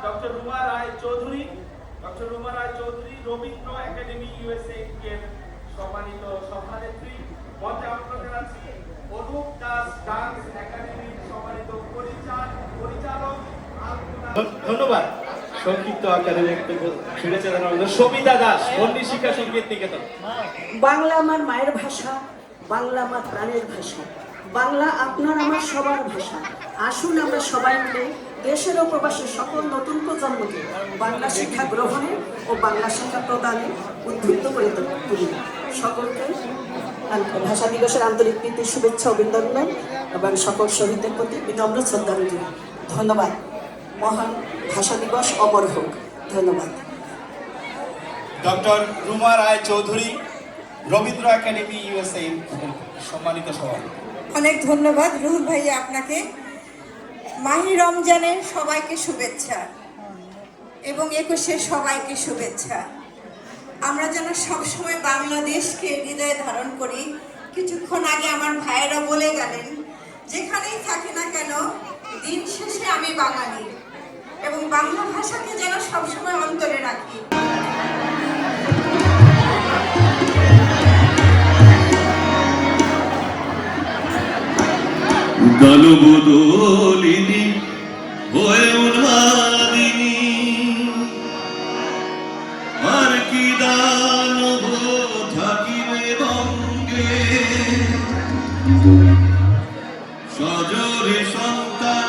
Doctor Ruma রায় Chowdhury, Rabindra academy USA এর সম্মানিত সভানেত্রী। মঞ্চে আপনাদের আছি অনুপ দাস ডান্স একাডেমির সম্মানিত পরিচালক। ধন্যবাদ। সংক্ষিপ্ত আকারে শুনেছে সবিতা দাস, বন্যী শিক্ষা সংকেত নিকেতন। বাংলা আমার মায়ের ভাষা, বাংলা আমার প্রাণের ভাষা, বাংলা আপনার আমার সবার ভাষা। আসুন আমরা সবাই মিলে দেশের ও প্রবাসের সকল নতুন প্রজন্মকে বাংলা শিক্ষা গ্রহণে ও বাংলা শিক্ষা প্রদানে উদ্বুদ্ধ করে তুলি। সকলকে ভাষা দিবসের আন্তরিক প্রীতি, শুভেচ্ছা, অভিনন্দন এবং সকল শহীদদের প্রতি বিনম্র শ্রদ্ধাঞ্জলি। ধন্যবাদ। মহান ভাষা দিবস অমর হোক। ধন্যবাদ। ডক্টর রুমা রায় চৌধুরী, রবীন্দ্র একাডেমি ইউএসএ সম্মানিত সভাপতি। অনেক ধন্যবাদ রুহুল ভাই আপনাকে। মাহি রমজানের সবাইকে শুভেচ্ছা এবং 21-এর সবাইকে শুভেচ্ছা। আমরা যেন সবসময় বাংলাদেশকে হৃদয়ে ধারণ করি। কিছুক্ষণ আগে আমার ভাইয়েরা বলে গেলেন, যেখানেই থাকি না কেন দিন শেষে আমি বাঙালি, এবং বাংলা ভাষাকে যেন সবসময় অন্তরে রাখি। দলবদলিনী হয়ে উন্মাদিনী, আর কি দানব থাকিবে বঙ্গে। সজরে সন্তান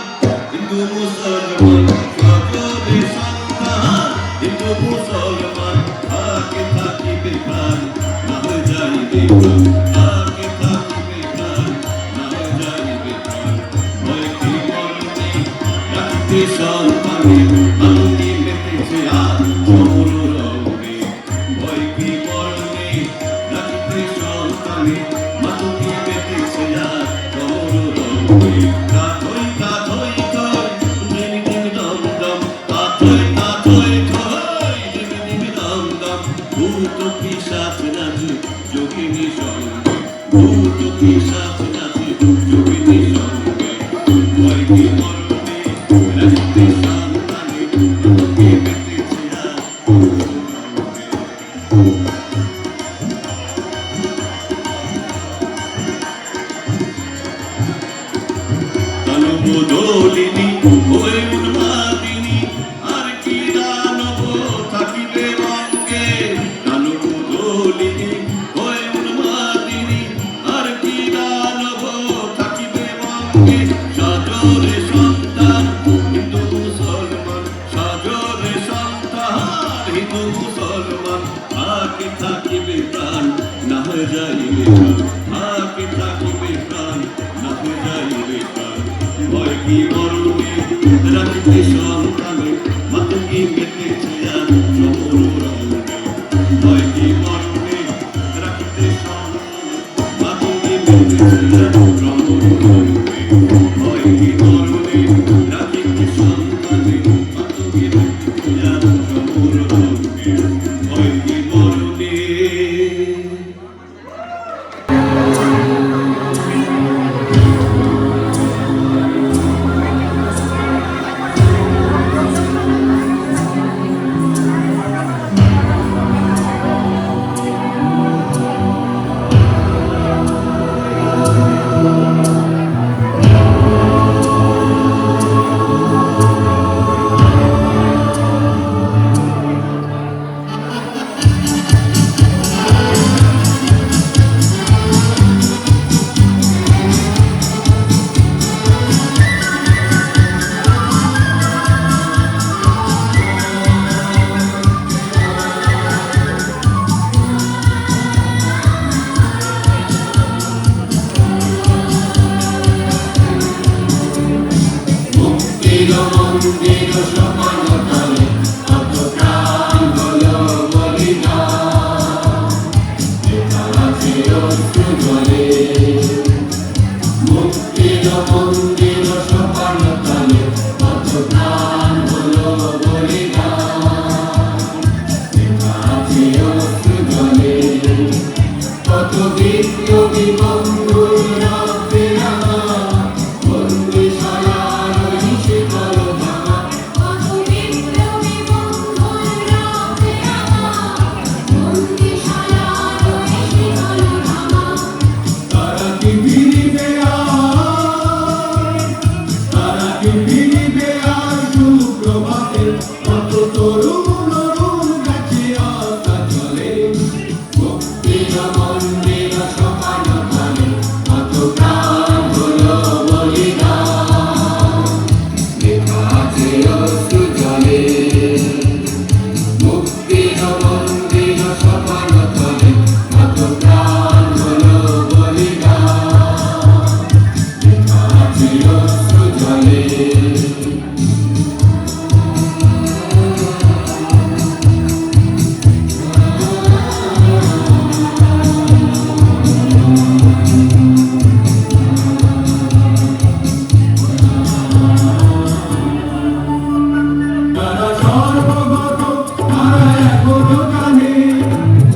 হিন্দু মুসলমান, সজরে সন্তান হিন্দু মুসলমান, আগে থাকিবে প্রাণ না যাইবে প্রাণ, আগে থাকিবে প্রাণ না যাইবে প্রাণ। সন্তান কত তরুণ অরুণ গাছে আশা চলে মুক্তির মন্দির সমান তলে কত প্রাণ হলো বলিদান লেখা আছে অশ্রু জলে মুক্তির মন্দির সমান তলে কত প্রাণ হলো বলিদান লেখা আছে অশ্রু জলে তারা সর্বগত তারা এখনো জানে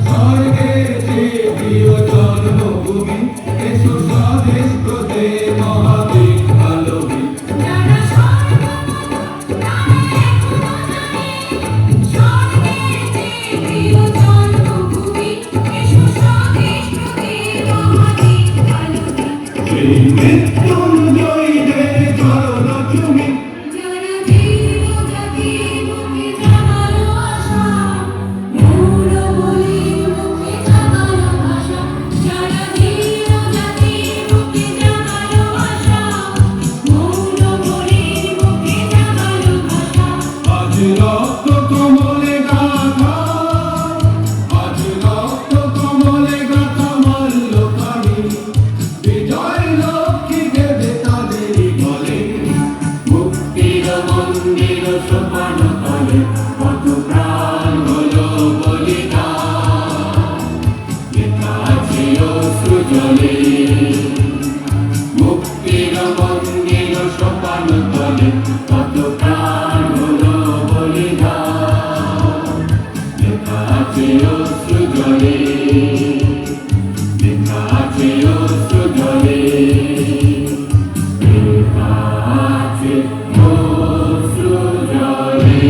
স্বর্গে যে প্রিয় জন্মভূমি এসো স্বদেশ ব্রতে মহাবীর আলোকে সেই মৃত্যুঞ্জয়ীদের চরণ চুমি আজ রক্ত কমলে গাথা আজ রক্ত কমলে গাথা মাল্য কানি বিজয় লক্ষ্মী দেবে তাদেরই বলে মুক্তির মন্দির সোপান তলে কত প্রাণ হলো বলিদান লেখা আছে অশ্রু জলে মুক্তির মন্দির সোপান তলে কত প্রাণ হলো বলিদান লেখা আছে অশ্রু জলে লেখা আছে অশ্রু জলে লেখা আছে অশ্রু জলে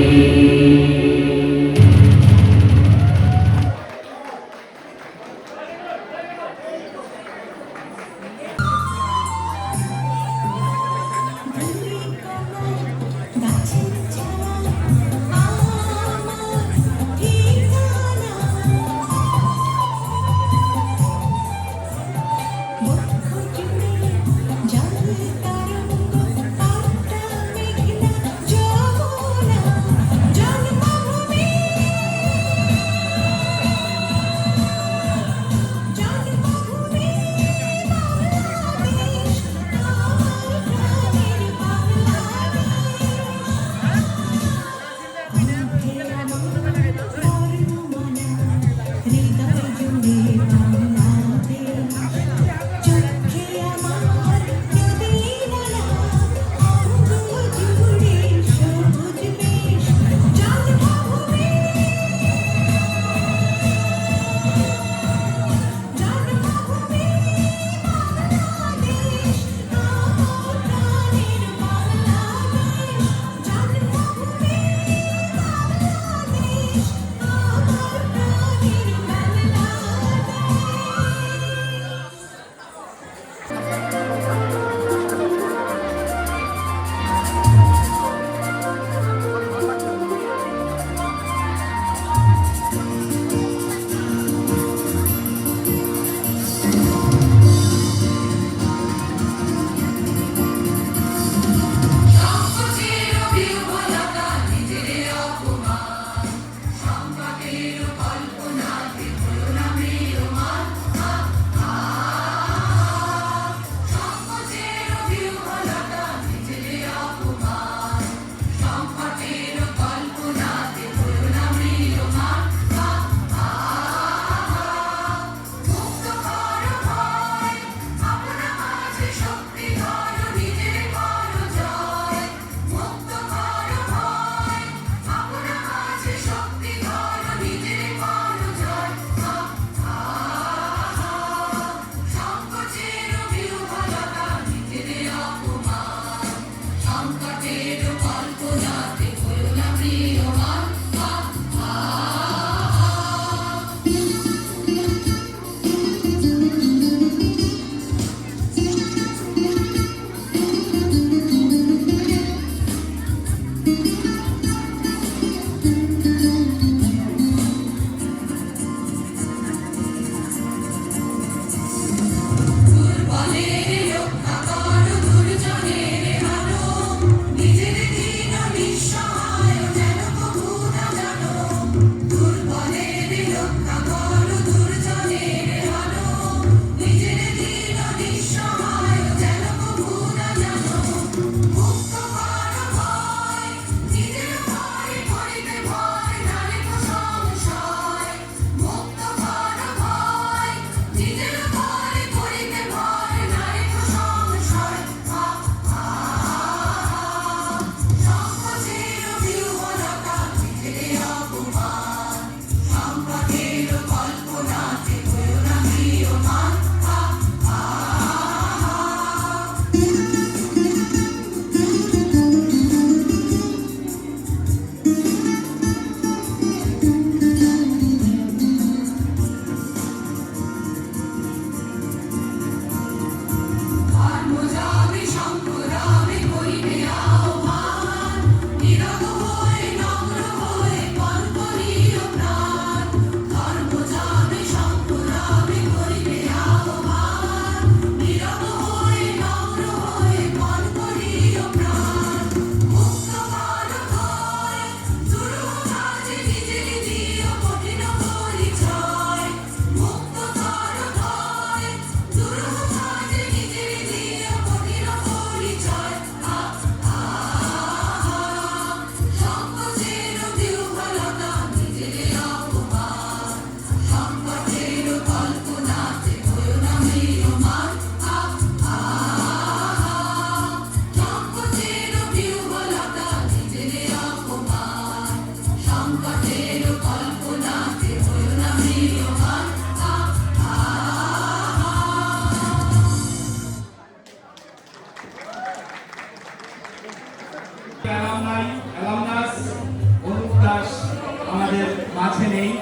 নেই।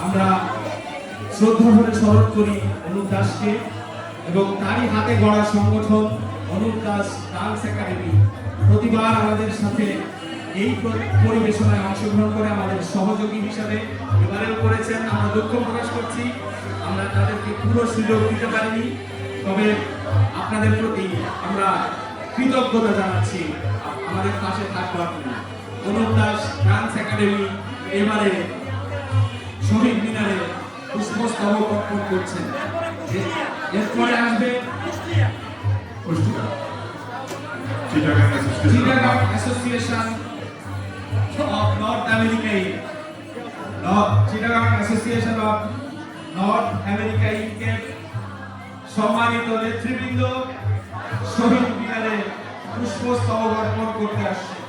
আমরা শ্রদ্ধা ভরে স্মরণ করি অনুপ দাসকে এবং তারই হাতে গড়া সংগঠন অনুপ দাস ডান্স একাডেমি প্রতিবার আমাদের সাথে এই পরিবেশনায় অংশগ্রহণ করে আমাদের সহযোগী হিসাবে এবারেও করেছেন। আমরা দুঃখ প্রকাশ করছি আমরা তাদেরকে পুরো সুযোগ দিতে পারিনি, তবে আপনাদের প্রতি আমরা কৃতজ্ঞতা জানাচ্ছি আমাদের পাশে থাকবার জন্য। অনুপ দাস ডান্স একাডেমি এবারে শহীদ মিনারে পুষ্পস্তবক অর্পণ করছেন। এরপরে আসবে চিটাগাং অ্যাসোসিয়েশন অফ নর্থ আমেরিকায় Chittagong association of north America UK সম্মানিত নেতৃবৃন্দ শহীদ মিনারে পুষ্পস্তবক অর্পণ করতে আসছে।